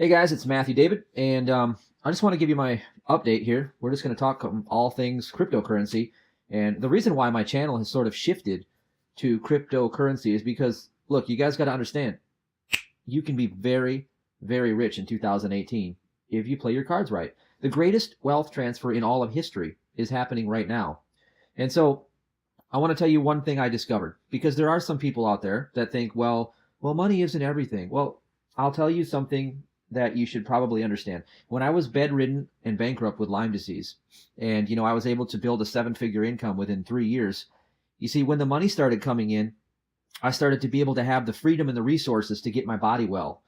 Hey guys, it's Matthew David, and I just want to give you my update here. We're just going to talk all things cryptocurrency, and the reason why my channel has sort of shifted to cryptocurrency is because, look, you guys got to understand, you can be very, very rich in 2018 if you play your cards right. The greatest wealth transfer in all of history is happening right now. And so I want to tell you one thing I discovered, because there are some people out there that think, well, money isn't everything. Well, I'll tell you something that you should probably understand. When I was bedridden and bankrupt with Lyme disease, and I was able to build a seven-figure income within 3 years, you see, when the money started coming in, I started to be able to have the freedom and the resources to get my body well.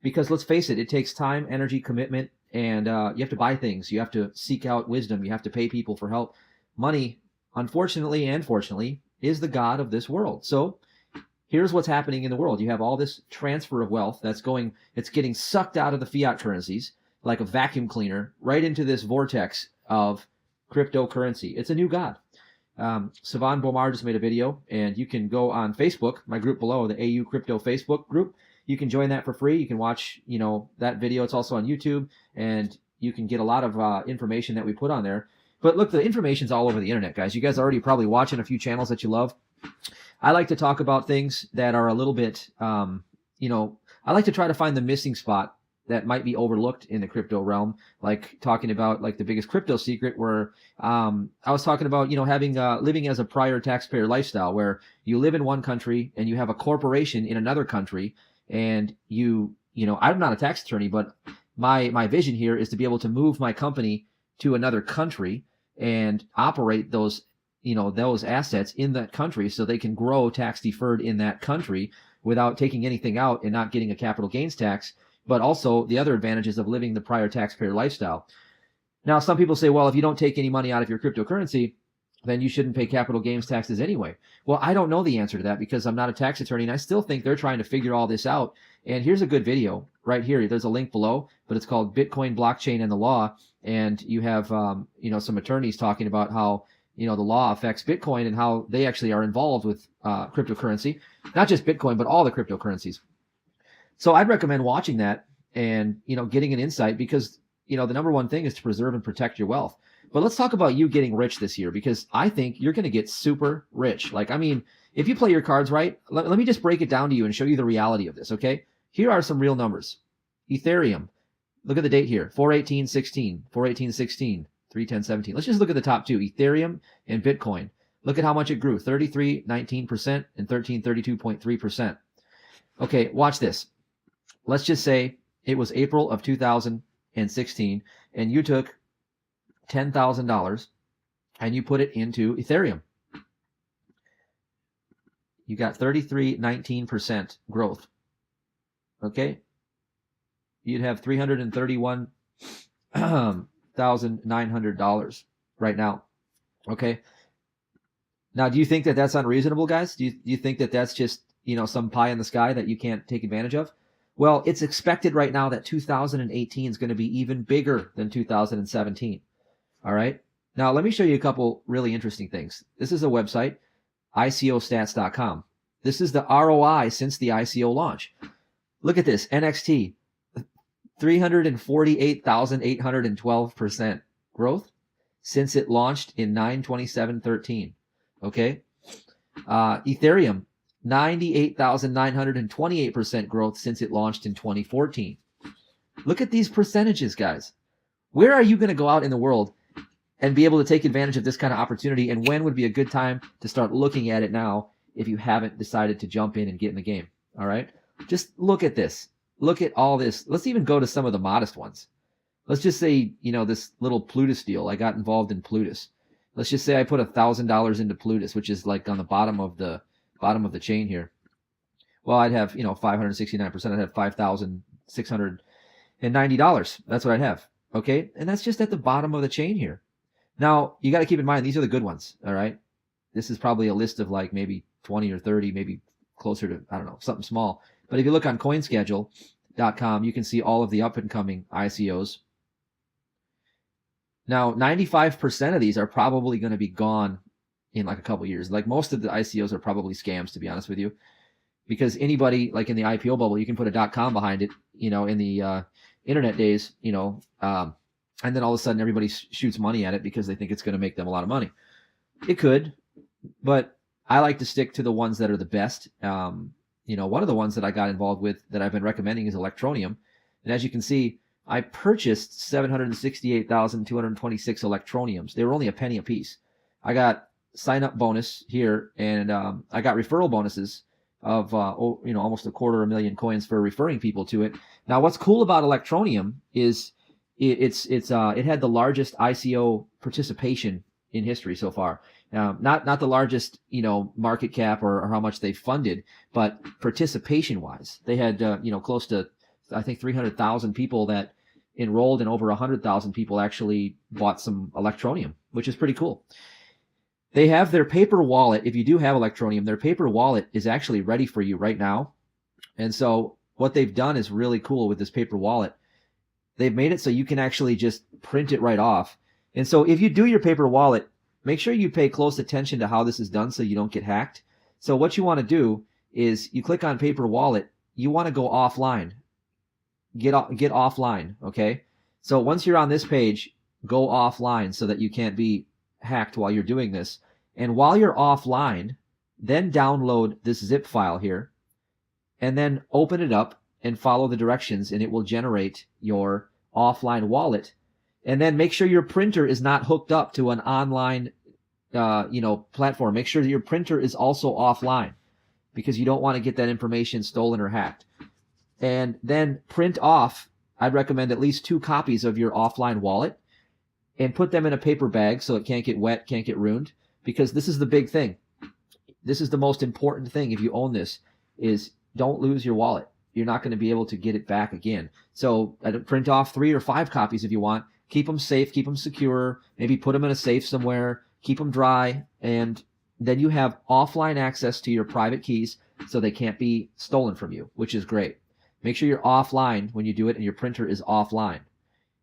Because let's face it, it takes time, energy, commitment, and you have to buy things. You have to seek out wisdom. You have to pay people for help. Money, unfortunately and fortunately, is the god of this world. So here's what's happening in the world. You have all this transfer of wealth it's getting sucked out of the fiat currencies like a vacuum cleaner right into this vortex of cryptocurrency. It's a new god. Savan Bomar just made a video, and you can go on Facebook, my group below, the AU Crypto Facebook group. You can join that for free. You can watch, that video. It's also on YouTube, and you can get a lot of information that we put on there. But look, the information's all over the internet, guys. You guys are already probably watching a few channels that you love. I like to talk about things that are a little bit, I like to try to find the missing spot that might be overlooked in the crypto realm, like talking about like the biggest crypto secret where I was talking about, having living as a prior taxpayer lifestyle where you live in one country and you have a corporation in another country, and I'm not a tax attorney, but my vision here is to be able to move my company to another country and operate those assets in that country so they can grow tax deferred in that country without taking anything out and not getting a capital gains tax, but also the other advantages of living the prior taxpayer lifestyle. Now, some people say, well, if you don't take any money out of your cryptocurrency, then you shouldn't pay capital gains taxes anyway. Well, I don't know the answer to that because I'm not a tax attorney, and I still think they're trying to figure all this out. And here's a good video right here. There's a link below, but it's called Bitcoin, Blockchain, and the Law. And you have, some attorneys talking about how, the law affects Bitcoin and how they actually are involved with cryptocurrency, not just Bitcoin, but all the cryptocurrencies. So I'd recommend watching that and, getting an insight because, the number one thing is to preserve and protect your wealth. But let's talk about you getting rich this year because I think you're going to get super rich. If you play your cards right, let me just break it down to you and show you the reality of this, okay? Here are some real numbers. Ethereum, look at the date here, 4/18/16, 4/18/16. 3/10/17. Let's just look at the top two, Ethereum and Bitcoin. Look at how much it grew, 33.19% and 1332.3%. Okay, watch this. Let's just say it was April of 2016 and you took $10,000 and you put it into Ethereum. You got 33.19% growth. Okay? You'd have $331,900 right now. Okay. Now, do you think that that's unreasonable, guys? Do you think that that's just, some pie in the sky that you can't take advantage of? Well, it's expected right now that 2018 is going to be even bigger than 2017. All right. Now, let me show you a couple really interesting things. This is a website, ICOstats.com. This is the ROI since the ICO launch. Look at this, NXT. 348,812% growth since it launched in 9/27/13. Okay. Ethereum, 98,928% growth since it launched in 2014. Look at these percentages, guys. Where are you going to go out in the world and be able to take advantage of this kind of opportunity? And when would be a good time to start looking at it now if you haven't decided to jump in and get in the game? All right. Just look at this. Look at all this. Let's even go to some of the modest ones. Let's just say, this little Plutus deal. I got involved in Plutus. Let's just say I put $1,000 into Plutus, which is like on the bottom of the chain here. Well, I'd have, 569%. I'd have $5,690. That's what I'd have. Okay. And that's just at the bottom of the chain here. Now, you got to keep in mind, these are the good ones. All right. This is probably a list of like maybe 20 or 30, maybe closer to, I don't know, something small. But if you look on coinschedule.com, you can see all of the up and coming ICOs. Now, 95% of these are probably going to be gone in like a couple years. Like most of the ICOs are probably scams, to be honest with you, because anybody like in the IPO bubble, you can put a .com behind it, in internet days, and then all of a sudden everybody shoots money at it because they think it's going to make them a lot of money. It could, but I like to stick to the ones that are the best. One of the ones that I got involved with that I've been recommending is Electroneum. And as you can see, I purchased 768,226 Electroniums. They were only a penny a piece. I got sign-up bonus here, and I got referral bonuses of almost 250,000 coins for referring people to it. Now, what's cool about Electroneum is it had the largest ICO participation in history so far. Not the largest market cap or how much they funded, but participation wise, they had close to, I think, 300,000 people that enrolled, and over 100,000 people actually bought some Electroneum, which is pretty cool. They have their paper wallet. If you do have Electroneum, their paper wallet is actually ready for you right now. And so what they've done is really cool with this paper wallet. They've made it so you can actually just print it right off. And so if you do your paper wallet, make sure you pay close attention to how this is done so you don't get hacked. So what you want to do is you click on paper wallet. You want to go offline. Get offline, okay? So once you're on this page, go offline so that you can't be hacked while you're doing this. And while you're offline, then download this zip file here, and then open it up and follow the directions, and it will generate your offline wallet. And then make sure your printer is not hooked up to an online platform. Make sure that your printer is also offline, because you don't want to get that information stolen or hacked. And then print off, I'd recommend at least 2 copies of your offline wallet, and put them in a paper bag so it can't get wet, can't get ruined, because this is the big thing. This is the most important thing if you own this, is don't lose your wallet. You're not going to be able to get it back again. So print off 3 or 5 copies if you want. Keep them safe, keep them secure, maybe put them in a safe somewhere, keep them dry, and then you have offline access to your private keys so they can't be stolen from you, which is great. Make sure you're offline when you do it and your printer is offline.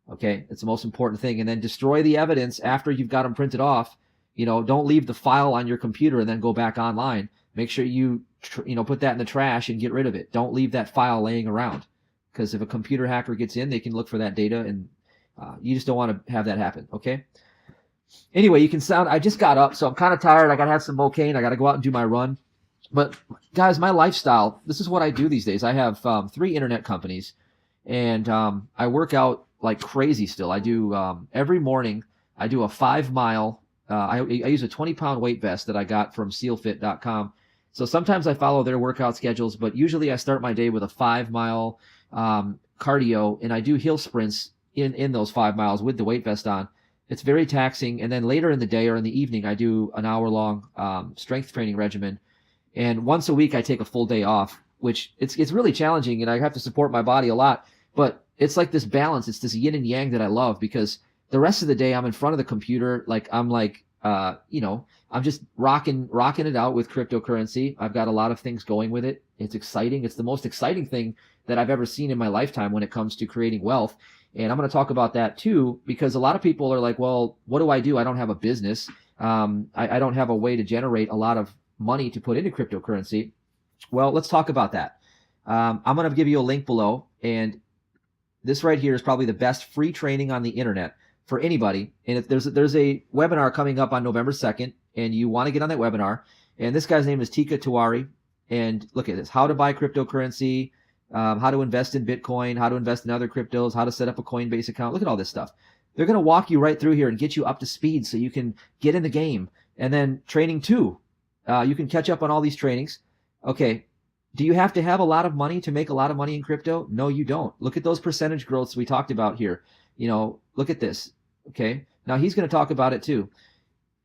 Okay, it's the most important thing. And then destroy the evidence after you've got them printed off. Don't leave the file on your computer and then go back online. Make sure you put that in the trash and get rid of it. Don't leave that file laying around, because if a computer hacker gets in, they can look for that data, and you just don't want to have that happen. Okay. Anyway, I just got up, so I'm kind of tired. I got to have some Mocaine. I got to go out and do my run. But guys, my lifestyle, this is what I do these days. I have 3 internet companies, and I work out like crazy still. I do every morning. I do a 5-mile. I use a 20-pound weight vest that I got from SealFit.com. So sometimes I follow their workout schedules, but usually I start my day with a 5-mile cardio, and I do hill sprints in those 5 miles with the weight vest on. It's very taxing. And then later in the day or in the evening, I do an hour-long strength training regimen. And once a week, I take a full day off, which it's really challenging, and I have to support my body a lot. But it's like this balance. It's this yin and yang that I love, because the rest of the day I'm in front of the computer, I'm just rocking it out with cryptocurrency. I've got a lot of things going with it. It's exciting. It's the most exciting thing that I've ever seen in my lifetime when it comes to creating wealth. And I'm going to talk about that too, because a lot of people are like, well, what do? I don't have a business. I don't have a way to generate a lot of money to put into cryptocurrency. Well, let's talk about that. I'm going to give you a link below, and this right here is probably the best free training on the internet for anybody. And if there's a webinar coming up on November 2nd, and you want to get on that webinar, and this guy's name is Tika Tiwari, and look at this: how to buy cryptocurrency, how to invest in Bitcoin, how to invest in other cryptos, how to set up a Coinbase account. Look at all this stuff. They're going to walk you right through here and get you up to speed so you can get in the game. And then training 2. You can catch up on all these trainings. Okay, do you have to have a lot of money to make a lot of money in crypto? No, you don't. Look at those percentage growths we talked about here. Look at this. Okay, now he's going to talk about it too.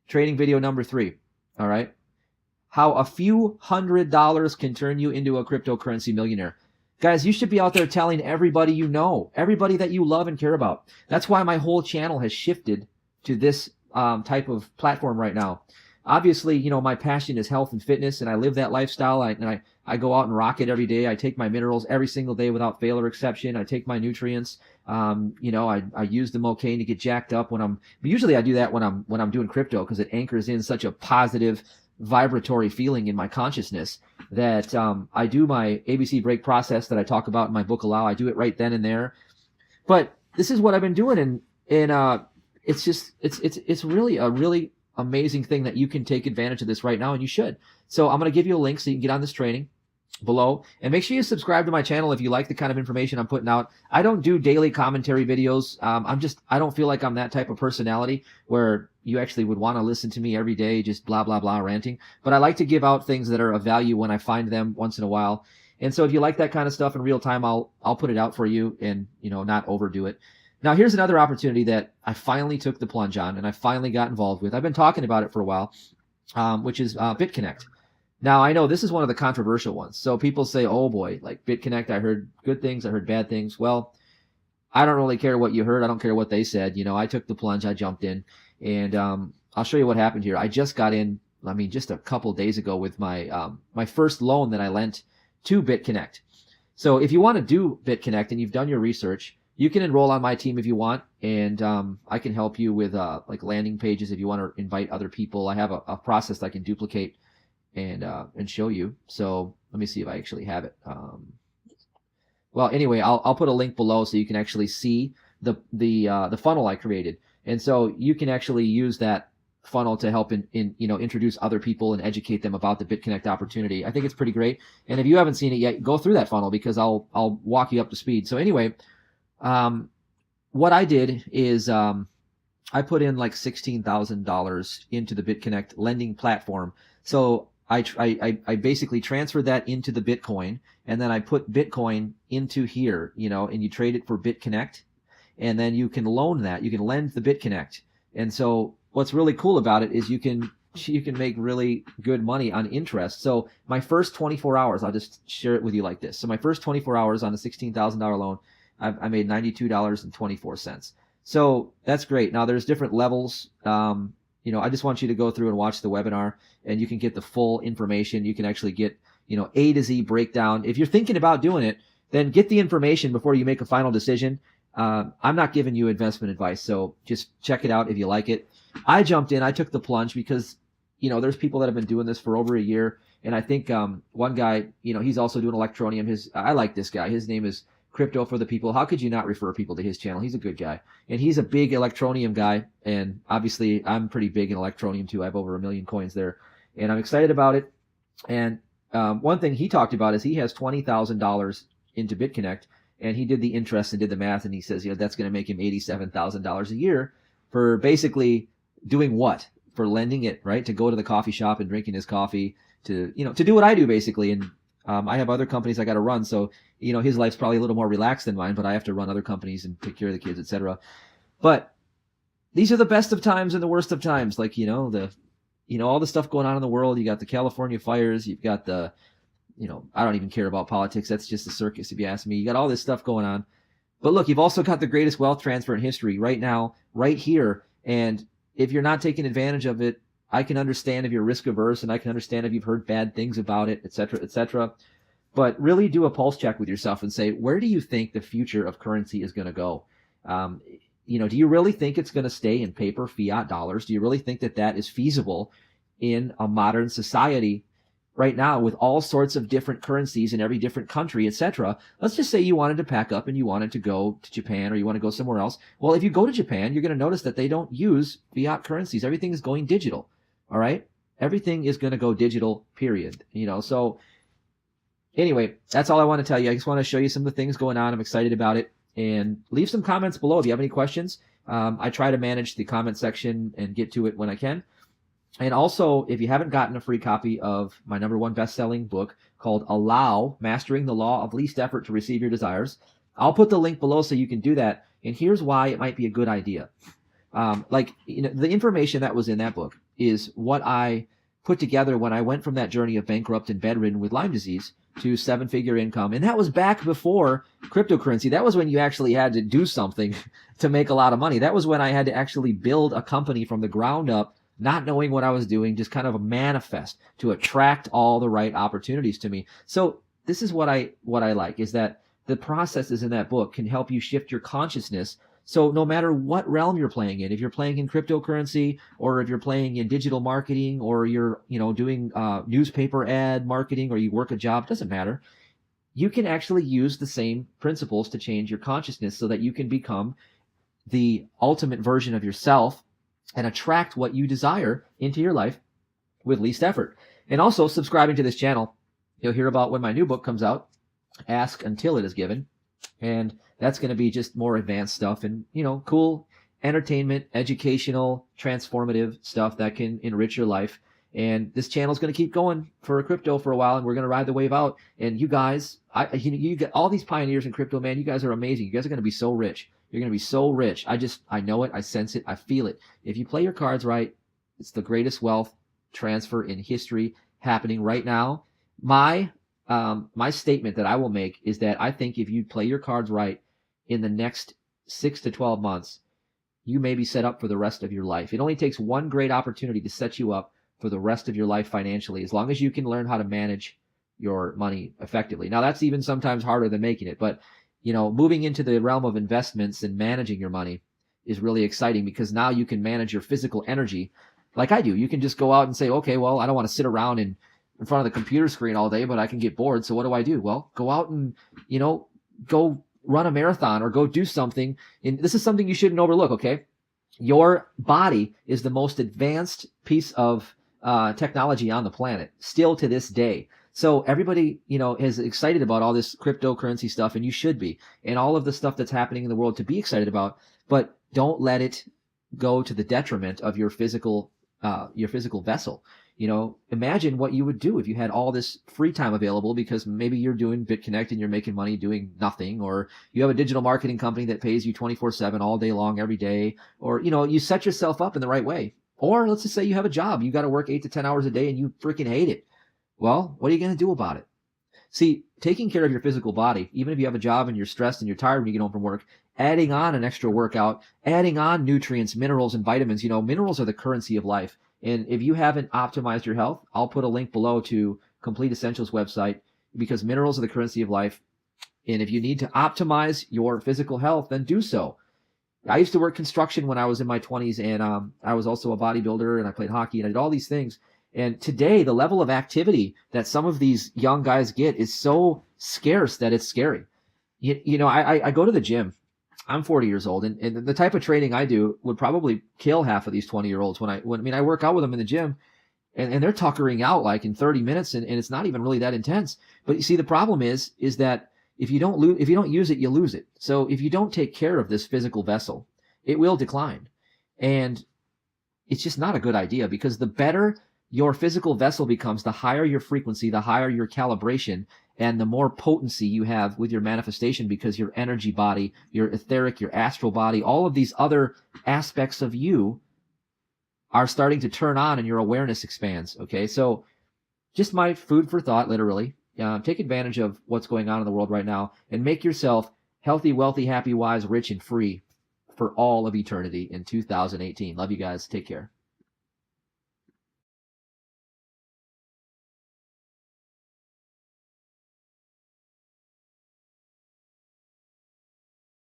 Training video number 3. All right, how a few $100s can turn you into a cryptocurrency millionaire. Guys, you should be out there telling everybody you know, everybody that you love and care about. That's why my whole channel has shifted to this type of platform right now. Obviously, my passion is health and fitness, and I live that lifestyle. I go out and rock it every day. I take my minerals every single day without fail or exception. I take my nutrients. I use the Mocaine to get jacked up but usually I do that when I'm doing crypto, because it anchors in such a positive vibratory feeling in my consciousness that I do my ABC break process that I talk about in my book Allow. I do it right then and there. But this is what I've been doing, and it's just it's really a really amazing thing that you can take advantage of this right now, and you should. So I'm going to give you a link so you can get on this training below, and make sure you subscribe to my channel if you like the kind of information I'm putting out. I don't do daily commentary videos. I don't feel like I'm that type of personality where you actually would want to listen to me every day just blah blah blah ranting, but I like to give out things that are of value when I find them once in a while. And so if you like that kind of stuff in real time, I'll put it out for you, and not overdo it. Now here's another opportunity that I finally took the plunge on, and I finally got involved with. I've been talking about it for a while, which is BitConnect. Now, I know this is one of the controversial ones. So people say, oh boy, like BitConnect, I heard good things, I heard bad things. Well, I don't really care what you heard. I don't care what they said. I took the plunge, I jumped in, and I'll show you what happened here. I just got in, just a couple days ago with my first loan that I lent to BitConnect. So if you want to do BitConnect and you've done your research, you can enroll on my team if you want, and I can help you with like landing pages if you want to invite other people. I have a process that I can duplicate and show you. So let me see if I actually have it. Well, anyway, I'll put a link below so you can actually see the funnel I created, and so you can actually use that funnel to help introduce other people and educate them about the BitConnect opportunity. I think it's pretty great. And if you haven't seen it yet, go through that funnel because I'll walk you up to speed. So anyway, what I did is I put in like $16,000 into the BitConnect lending platform. So I basically transferred that into the Bitcoin, and then I put Bitcoin into here, and you trade it for BitConnect, and then you can loan that. You can lend the BitConnect. And so what's really cool about it is you can make really good money on interest. So my first 24 hours, I'll just share it with you like this. So my first 24 hours on a $16,000 loan, I made $92.24. So that's great. Now there's different levels. I just want you to go through and watch the webinar, and you can get the full information. You can actually get, A to Z breakdown. If you're thinking about doing it, then get the information before you make a final decision. I'm not giving you investment advice, so just check it out if you like it. I jumped in. I took the plunge because, there's people that have been doing this for over a year, and I think one guy, he's also doing Electroneum. I like this guy. His name is Crypto for the People. How could you not refer people to his channel? He's a good guy, and he's a big Electroneum guy, and obviously I'm pretty big in Electroneum too. I have over 1 million coins there, and I'm excited about it. And one thing he talked about is he has $20,000 into BitConnect, and he did the interest and did the math, and he says, that's going to make him $87,000 a year for basically doing what? For lending it, right? To go to the coffee shop and drinking his coffee, to do what I do basically. And I have other companies I got to run, so his life's probably a little more relaxed than mine, but I have to run other companies and take care of the kids, etc. But these are the best of times and the worst of times. Like all the stuff going on in the world. You got the California fires. You've got the I don't even care about politics. That's just a circus, if you ask me. You got all this stuff going on, but look, you've also got the greatest wealth transfer in history right now, right here. And if you're not taking advantage of it, I can understand if you're risk averse, and I can understand if you've heard bad things about it, etc., etc. But really do a pulse check with yourself and say, where do you think the future of currency is going to go? Do you really think it's going to stay in paper fiat dollars? Do you really think that is feasible in a modern society right now with all sorts of different currencies in every different country, etc.? Let's just say you wanted to pack up and you wanted to go to Japan, or you want to go somewhere else. Well, if you go to Japan, you're going to notice that they don't use fiat currencies. Everything is going digital. All right? Everything is going to go digital, period. So anyway, that's all I want to tell you. I just want to show you some of the things going on. I'm excited about it. And leave some comments below if you have any questions. I try to manage the comment section and get to it when I can. And also, if you haven't gotten a free copy of my #1 best-selling book called Allow, Mastering the Law of Least Effort to Receive Your Desires, I'll put the link below so you can do that. And here's why it might be a good idea. The information that was in that book is what I put together when I went from that journey of bankrupt and bedridden with Lyme disease to 7-figure income. And that was back before cryptocurrency. That was when you actually had to do something to make a lot of money. That was when I had to actually build a company from the ground up, not knowing what I was doing, just kind of a manifest to attract all the right opportunities to me. So this is what I like, is that the processes in that book can help you shift your consciousness. So no matter what realm you're playing in, if you're playing in cryptocurrency, or if you're playing in digital marketing, or you're doing newspaper ad marketing, or you work a job, doesn't matter. you can actually use the same principles to change your consciousness so that you can become the ultimate version of yourself and attract what you desire into your life with least effort. And also, subscribing to this channel, you'll hear about when my new book comes out, Ask Until It Is Given. And that's going to be just more advanced stuff and, cool entertainment, educational, transformative stuff that can enrich your life. And this channel is going to keep going for crypto for a while, and we're going to ride the wave out. And you guys, you get all these pioneers in crypto, man. You guys are amazing. You guys are going to be so rich. You're going to be so rich. I know it. I sense it. I feel it. If you play your cards right, it's the greatest wealth transfer in history happening right now. My statement that I will make is that I think if you play your cards right in the next 6 to 12 months, you may be set up for the rest of your life. It only takes one great opportunity to set you up for the rest of your life financially, as long as you can learn how to manage your money effectively. Now, that's even sometimes harder than making it, but moving into the realm of investments and managing your money is really exciting, because now you can manage your physical energy like I do. You can just go out and say, okay, well, I don't want to sit around in front of the computer screen all day, but I can get bored. So what do? Well, go out and, go run a marathon or go do something. And this is something you shouldn't overlook, okay? Your body is the most advanced piece of technology on the planet still to this day. So everybody, is excited about all this cryptocurrency stuff, and you should be, and all of the stuff that's happening in the world to be excited about, but don't let it go to the detriment of your physical vessel. Imagine what you would do if you had all this free time available, because maybe you're doing BitConnect and you're making money doing nothing, or you have a digital marketing company that pays you 24/7 all day long, every day, or, you set yourself up in the right way. Or let's just say you have a job, you got to work 8 to 10 hours a day and you freaking hate it. Well, what are you going to do about it? See, taking care of your physical body, even if you have a job and you're stressed and you're tired when you get home from work, adding on an extra workout, adding on nutrients, minerals, and vitamins. Minerals are the currency of life. And if you haven't optimized your health, I'll put a link below to Complete Essentials website, because minerals are the currency of life. And if you need to optimize your physical health, then do so. I used to work construction when I was in my 20s, and I was also a bodybuilder, and I played hockey, and I did all these things. And today, the level of activity that some of these young guys get is so scarce that it's scary. I go to the gym. I'm 40 years old, and the type of training I do would probably kill half of these 20-year-olds. When I work out with them in the gym, and they're tuckering out like in 30 minutes, and it's not even really that intense. But you see, the problem is that if you don't use it, you lose it. So if you don't take care of this physical vessel, it will decline. And it's just not a good idea, because the better your physical vessel becomes, the higher your frequency, the higher your calibration, and the more potency you have with your manifestation, because your energy body, your etheric, your astral body, all of these other aspects of you are starting to turn on and your awareness expands. Okay, so just my food for thought, literally. Take advantage of what's going on in the world right now and make yourself healthy, wealthy, happy, wise, rich, and free for all of eternity in 2018. Love you guys. Take care.